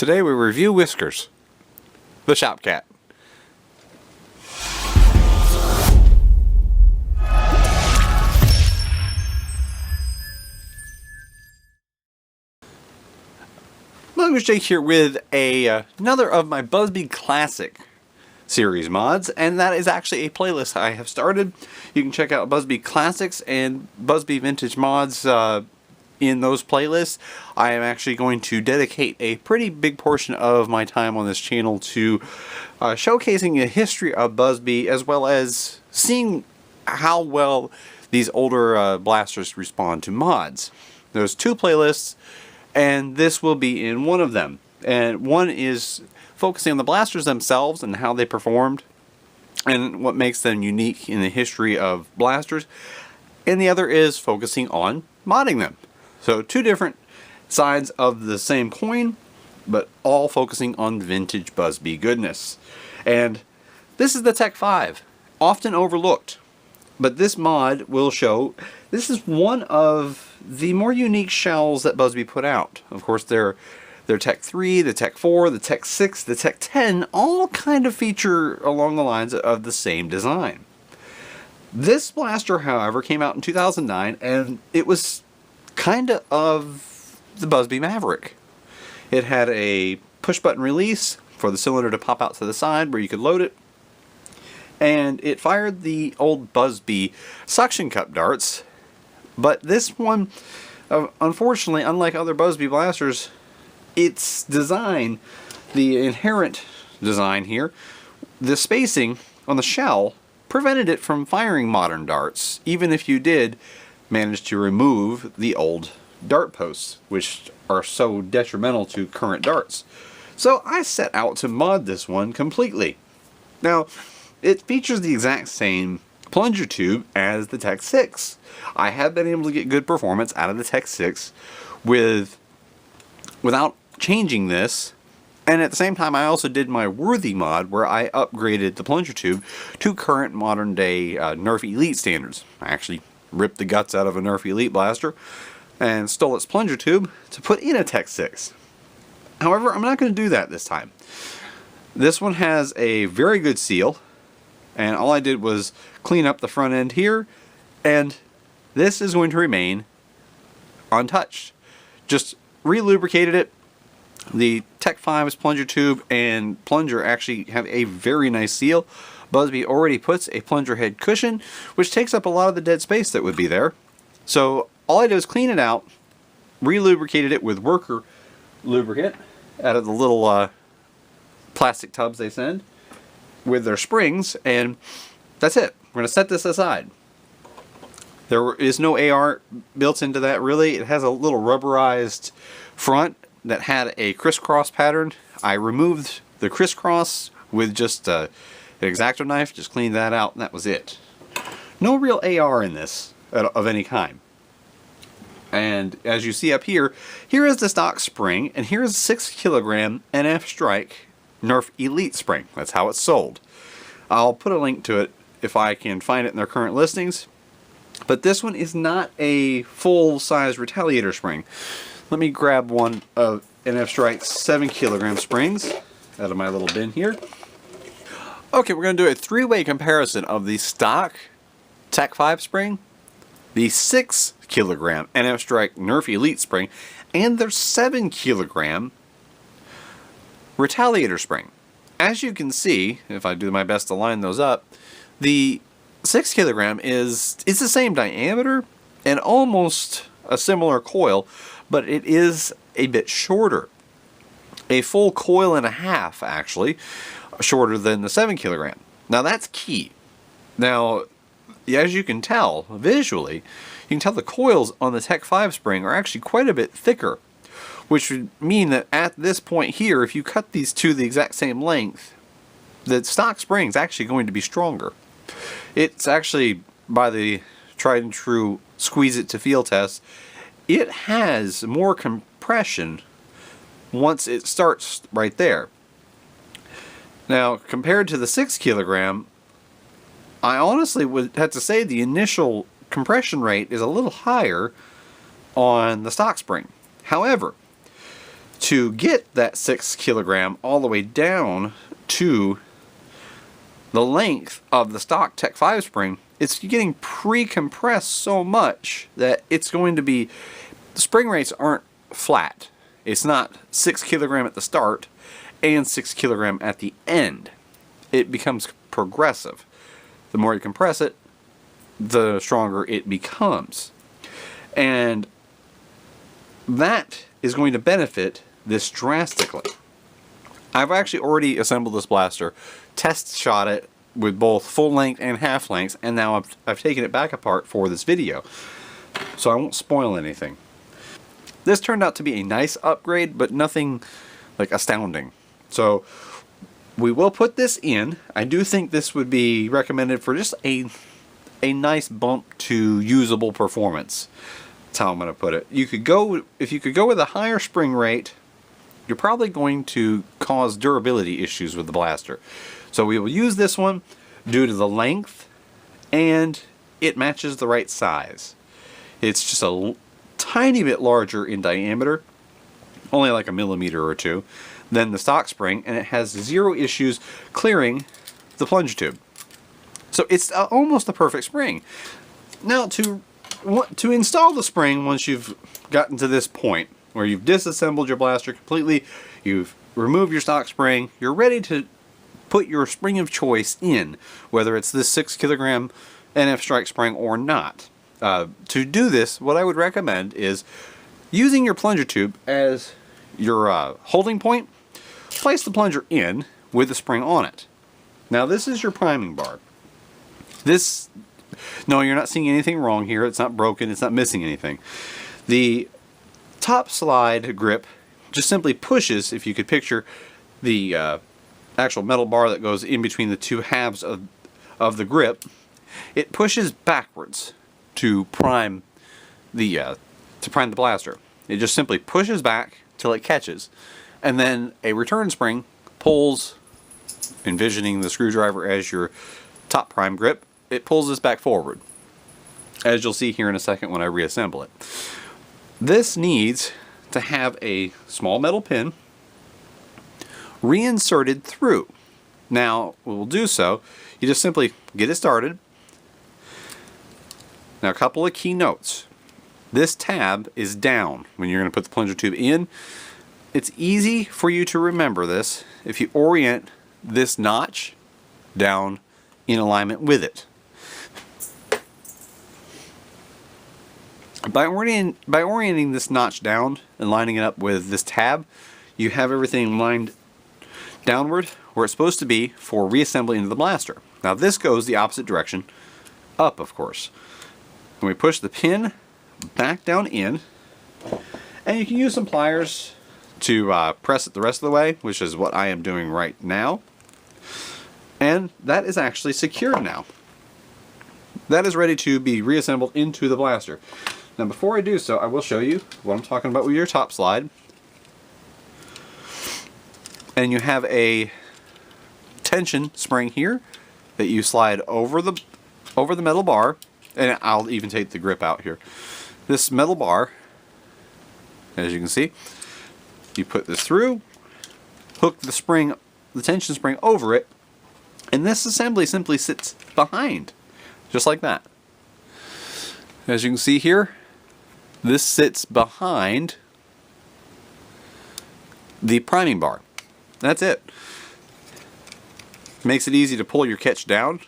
Today we review Whiskers, the shop cat. MongooseJake here with another of my Buzz Bee Classic series mods, and that is actually a playlist I have started. You can check out Buzz Bee Classics and Buzz Bee Vintage mods in those playlists. I am actually going to dedicate a pretty big portion of my time on this channel to showcasing the history of Buzz Bee, as well as seeing how well these older blasters respond to mods. There's two playlists, and this will be in one of them. And one is focusing on the blasters themselves and how they performed and what makes them unique in the history of blasters. And the other is focusing on modding them. So two different sides of the same coin, but all focusing on vintage Buzz Bee goodness. And this is the Tek 5, often overlooked. But this mod will show, this is one of the more unique shells that Buzz Bee put out. Of course, their Tek 3, the Tek 4, the Tek 6, the Tek 10, all kind of feature along the lines of the same design. This blaster, however, came out in 2009, and it was kind of the Buzz Bee Maverick. It had a push-button release for the cylinder to pop out to the side where you could load it, and it fired the old Buzz Bee suction cup darts. But this one, unfortunately, unlike other Buzz Bee blasters, its design, the inherent design here, the spacing on the shell prevented it from firing modern darts, even if you did manage to remove the old dart posts, which are so detrimental to current darts. So I set out to mod this one completely. Now, it features the exact same plunger tube as the Tek 6. I have been able to get good performance out of the Tek 6 without changing this, and at the same time I also did my worthy mod where I upgraded the plunger tube to current modern day Nerf Elite standards. I actually ripped the guts out of a Nerf Elite blaster and stole its plunger tube to put in a Tek 6. However, I'm not going to do that this time. This one has a very good seal, and all I did was clean up the front end here, and this is going to remain untouched. Just re-lubricated it. The Tek 5's plunger tube and plunger actually have a very nice seal. Buzz Bee already puts a plunger head cushion, which takes up a lot of the dead space that would be there. So all I did was clean it out, re-lubricated it with worker lubricant out of the little plastic tubs they send with their springs, and that's it. We're going to set this aside. There is no AR built into that, really. It has a little rubberized front that had a crisscross pattern. I removed the crisscross with just an X-Acto knife, just cleaned that out, and that was it. No real AR in this of any kind. And as you see up here, here is the stock spring, and here is a 6 kilogram NF Strike Nerf Elite spring. That's how it's sold. I'll put a link to it if I can find it in their current listings. But this one is not a full-size retaliator spring. Let me grab one of NF Strike's 7 kilogram springs out of my little bin here. Okay, we're going to do a three-way comparison of the stock Tek 5 spring, the 6 kilogram NF Strike Nerf Elite spring, and their 7 kilogram retaliator spring. As you can see, if I do my best to line those up, the 6 kilogram is the same diameter and almost a similar coil, but it is a bit shorter. A full coil and a half, actually, shorter than the 7 kilogram. Now that's key. Now, as you can tell visually, you can tell the coils on the Tek 5 spring are actually quite a bit thicker, which would mean that at this point here, if you cut these two the exact same length, the stock spring is actually going to be stronger. It's actually, by the tried and true squeeze it to feel test, it has more compression once it starts right there. Now, compared to the 6 kilogram, I honestly would have to say the initial compression rate is a little higher on the stock spring. However, to get that 6 kilogram all the way down to the length of the stock Tech 5 spring, it's getting pre-compressed so much that it's going to be, the spring rates aren't flat. It's not 6 kilogram at the start and 6 kilogram at the end. It becomes progressive. The more you compress it, the stronger it becomes. And that is going to benefit this drastically. I've actually already assembled this blaster, test shot it with both full length and half lengths, and now I've taken it back apart for this video. So I won't spoil anything. This turned out to be a nice upgrade, but nothing like astounding. So we will put this in. I do think this would be recommended for just a nice bump to usable performance. That's how I'm going to put it. You could go, if you could go with a higher spring rate, you're probably going to cause durability issues with the blaster. So we will use this one due to the length, and it matches the right size. It's just a tiny bit larger in diameter, only like a millimeter or two, than the stock spring, and it has zero issues clearing the plunger tube. So it's almost the perfect spring. Now to install the spring, once you've gotten to this point where you've disassembled your blaster completely, you've removed your stock spring, you're ready to put your spring of choice in, whether it's this 6 kilogram NF Strike spring or not. To do this, what I would recommend is using your plunger tube as your holding point. Place the plunger in with the spring on it. Now this is your priming bar. No, you're not seeing anything wrong here. It's not broken. It's not missing anything. The top slide grip just simply pushes, if you could picture the actual metal bar that goes in between the two halves of the grip, it pushes backwards to prime the blaster. It just simply pushes back till it catches, and then a return spring pulls, envisioning the screwdriver as your top prime grip, it pulls this back forward, as you'll see here in a second when I reassemble it. This needs to have a small metal pin reinserted through. Now, we'll do so. You just simply get it started. Now, a couple of key notes. This tab is down when you're going to put the plunger tube in. It's easy for you to remember this if you orient this notch down in alignment with it. By orienting this notch down and lining it up with this tab, you have everything lined downward where it's supposed to be for reassembling into the blaster. Now this goes the opposite direction, up of course. And we push the pin back down in, and you can use some pliers to press it the rest of the way, which is what I am doing right now. And that is actually secured now. That is ready to be reassembled into the blaster. Now before I do so, I will show you what I'm talking about with your top slide. And you have a tension spring here that you slide over the metal bar, and I'll even take the grip out here. This metal bar, as you can see, you put this through, hook the spring, the tension spring over it, and this assembly simply sits behind, just like that. As you can see here, this sits behind the priming bar. That's it. Makes it easy to pull your catch down,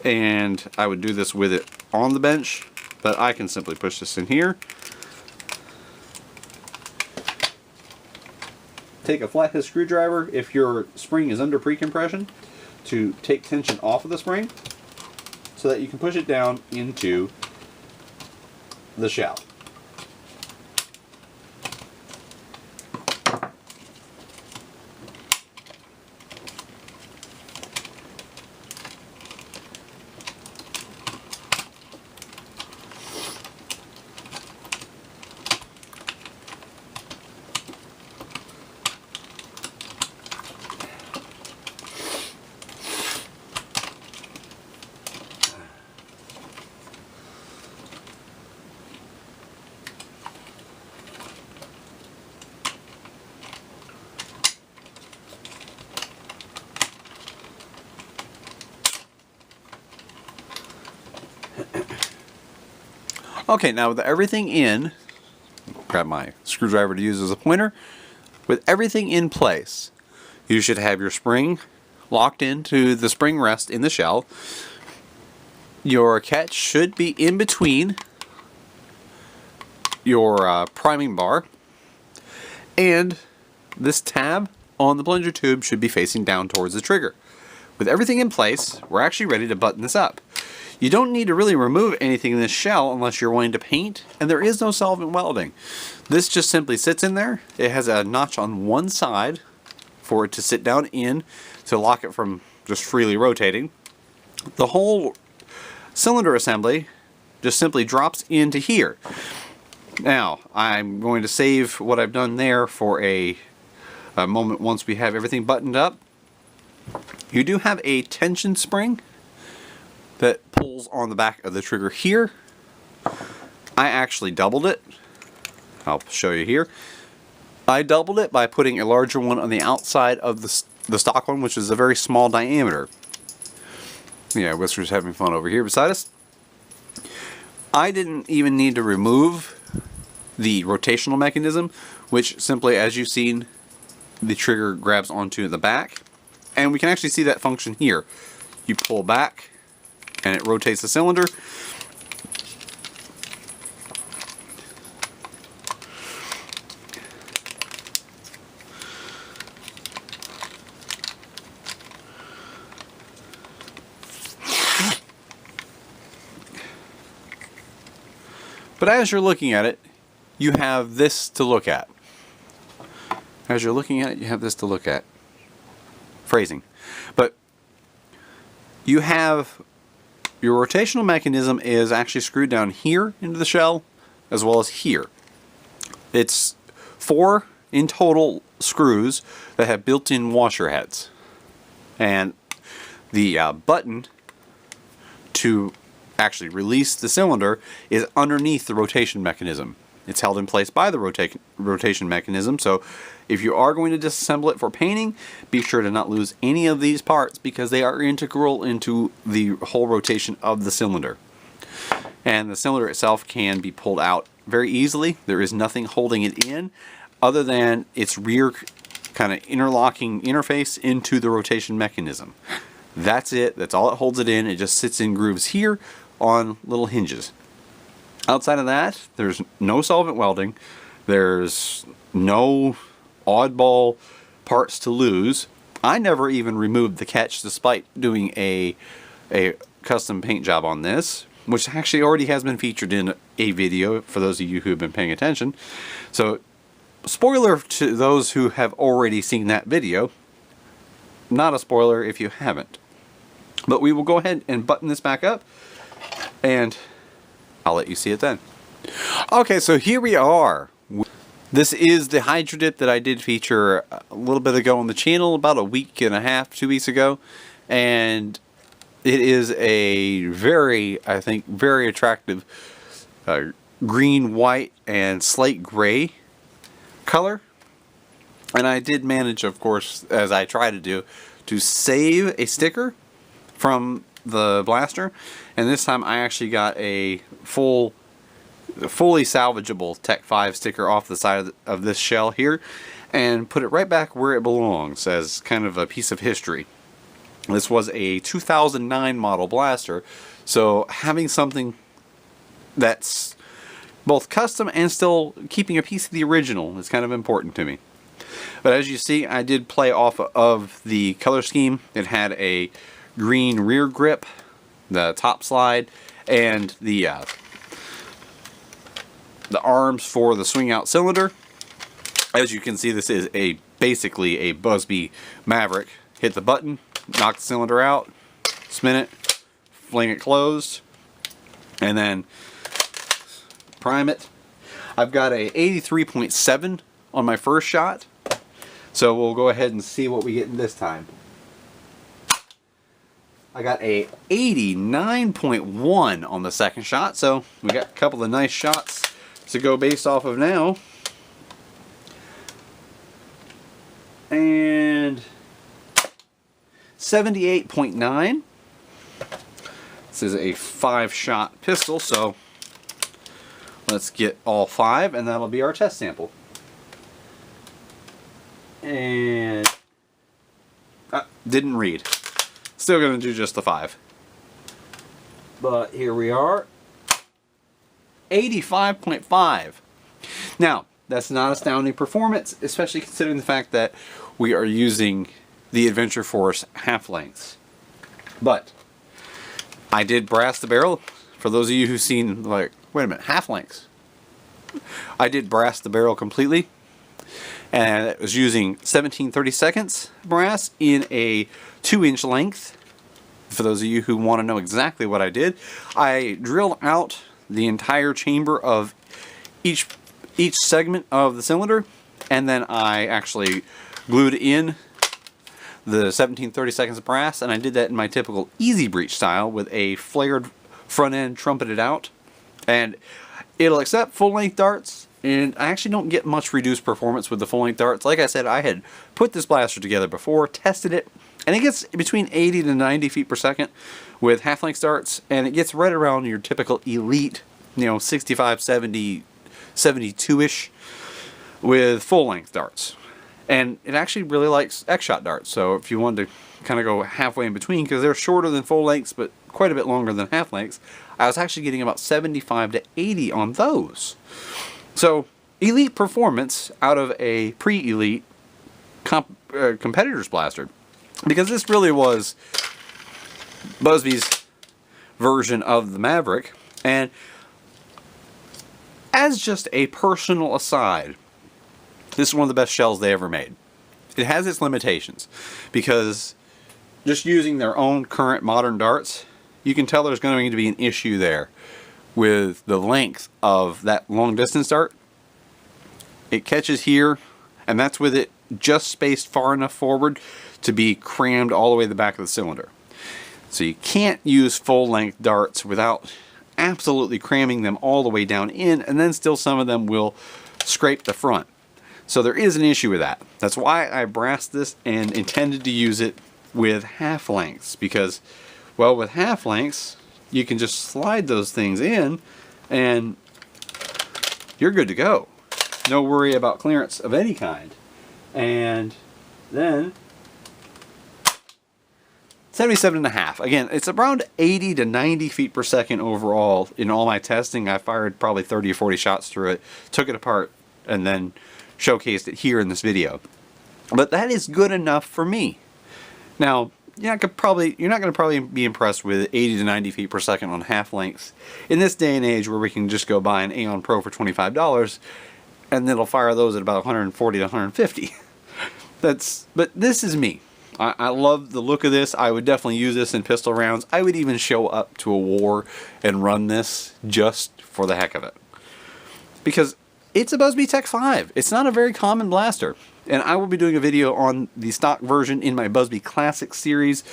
and I would do this with it on the bench, but I can simply push this in here. Take a flathead screwdriver if your spring is under pre-compression to take tension off of the spring so that you can push it down into the shell. Okay, now with everything in, grab my screwdriver to use as a pointer. With everything in place, you should have your spring locked into the spring rest in the shell. Your catch should be in between your priming bar, and this tab on the plunger tube should be facing down towards the trigger. With everything in place, we're actually ready to button this up. You don't need to really remove anything in this shell unless you're wanting to paint, and there is no solvent welding. This just simply sits in there. It has a notch on one side for it to sit down in to lock it from just freely rotating. The whole cylinder assembly just simply drops into here. Now, I'm going to save what I've done there for a moment once we have everything buttoned up. You do have a tension spring that pulls on the back of the trigger here. I actually doubled it. I'll show you here. I doubled it by putting a larger one on the outside of the stock one, which is a very small diameter. Yeah, Whisker's having fun over here beside us. I didn't even need to remove the rotational mechanism, which simply, as you've seen, the trigger grabs onto the back. And we can actually see that function here. You pull back, and it rotates the cylinder. But as you're looking at it, you have this to look at. As you're looking at it, you have this to look at. Phrasing. But you have your rotational mechanism is actually screwed down here into the shell as well as here. It's 4 in total screws that have built-in washer heads. And the button to actually release the cylinder is underneath the rotation mechanism. It's held in place by the rotation mechanism, so if you are going to disassemble it for painting, be sure to not lose any of these parts because they are integral into the whole rotation of the cylinder. And the cylinder itself can be pulled out very easily. There is nothing holding it in other than its rear kind of interlocking interface into the rotation mechanism. That's it. That's all it holds it in. It just sits in grooves here on little hinges. Outside of that, there's no solvent welding. There's no oddball parts to lose. I never even removed the catch despite doing a custom paint job on this, which actually already has been featured in a video for those of you who have been paying attention. So, spoiler to those who have already seen that video. Not a spoiler if you haven't. But we will go ahead and button this back up, and I'll let you see it then. Okay, so here we are. This is the Hydro Dip that I did feature a little bit ago on the channel, about a week and a half, 2 weeks ago. And it is a very, I think, very attractive green, white, and slate gray color. And I did manage, of course, as I try to do, to save a sticker from the blaster, and this time I actually got a fully salvageable Tech 5 sticker off the side of this shell here and put it right back where it belongs as kind of a piece of history. This was a 2009 model blaster, so having something that's both custom and still keeping a piece of the original is kind of important to me. But as you see, I did play off of the color scheme. It had a green rear grip, the top slide, and the arms for the swing out cylinder. As you can see, this is basically a Buzz Bee Maverick. Hit the button, knock the cylinder out, spin it, fling it closed, and then prime it. I've got a 83.7 on my first shot, so we'll go ahead and see what we get in this time. I got a 89.1 on the second shot, so we got a couple of nice shots to go based off of now. And 78.9. This is a 5-shot pistol, so let's get all 5, and that'll be our test sample. And didn't read. Still going to do just the 5. But here we are. 85.5. Now, that's not astounding performance, especially considering the fact that we are using the Adventure Force half lengths. But I did brass the barrel. For those of you who've seen, like, wait a minute, half lengths. I did brass the barrel completely. And it was using 17/32 brass in a 2-inch length. For those of you who want to know exactly what I did, I drilled out the entire chamber of each segment of the cylinder, and then I actually glued in the 17/32 brass, and I did that in my typical easy breech style with a flared front end trumpeted out. And it'll accept full-length darts, and I actually don't get much reduced performance with the full-length darts. Like I said, I had put this blaster together before, tested it, and it gets between 80 to 90 feet per second with half-length darts, and it gets right around your typical elite, 65, 70, 72-ish with full-length darts. And it actually really likes X-shot darts, so if you wanted to kind of go halfway in between, because they're shorter than full lengths but quite a bit longer than half lengths, I was actually getting about 75 to 80 on those. So elite performance out of a pre-elite competitor's blaster, because this really was Buzz Bee's version of the Maverick. And as just a personal aside, this is one of the best shells they ever made. It has its limitations, because just using their own current modern darts, you can tell there's going to be an issue there with the length of that long distance dart. It catches here, and that's with it just spaced far enough forward to be crammed all the way to the back of the cylinder. So you can't use full length darts without absolutely cramming them all the way down in, and then still some of them will scrape the front. So there is an issue with that. That's why I brassed this and intended to use it with half lengths, because, well, with half lengths you can just slide those things in and you're good to go. No worry about clearance of any kind. And then 77.5. Again, it's around 80 to 90 feet per second overall. In all my testing, I fired probably 30 or 40 shots through it, took it apart, and then showcased it here in this video. But that is good enough for me. Now, you're not going to probably be impressed with 80 to 90 feet per second on half lengths in this day and age, where we can just go buy an Aeon Pro for $25 and it'll fire those at about 140 to 150. But this is me. I love the look of this. I would definitely use this in pistol rounds. I would even show up to a war and run this just for the heck of it, because it's a Buzz Bee Tek 5. It's not a very common blaster. And I will be doing a video on the stock version in my Buzz Bee Classic series,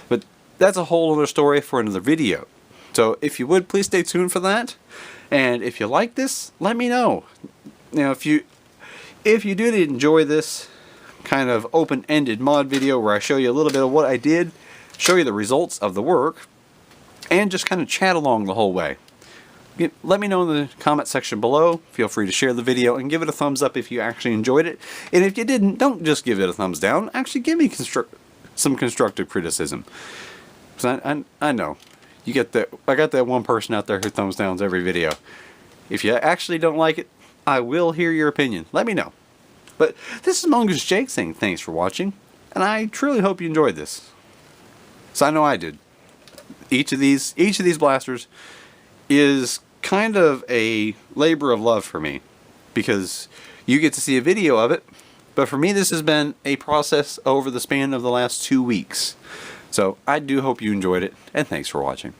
but that's a whole other story for another video. So if you would, please stay tuned for that. And if you like this, let me know. Now, if you did enjoy this kind of open-ended mod video where I show you a little bit of what I did, show you the results of the work, and just kind of chat along the whole way, let me know in the comment section below. Feel free to share the video and give it a thumbs up if you actually enjoyed it. And if you didn't, don't just give it a thumbs down. Actually, give me some constructive criticism. Because I know you get that. I got that one person out there who thumbs downs every video. If you actually don't like it, I will hear your opinion. Let me know. But this is MongooseJake saying thanks for watching, and I truly hope you enjoyed this. So I know I did. Each of these blasters is kind of a labor of love for me, because you get to see a video of it, but for me this has been a process over the span of the last 2 weeks. So I do hope you enjoyed it, and thanks for watching.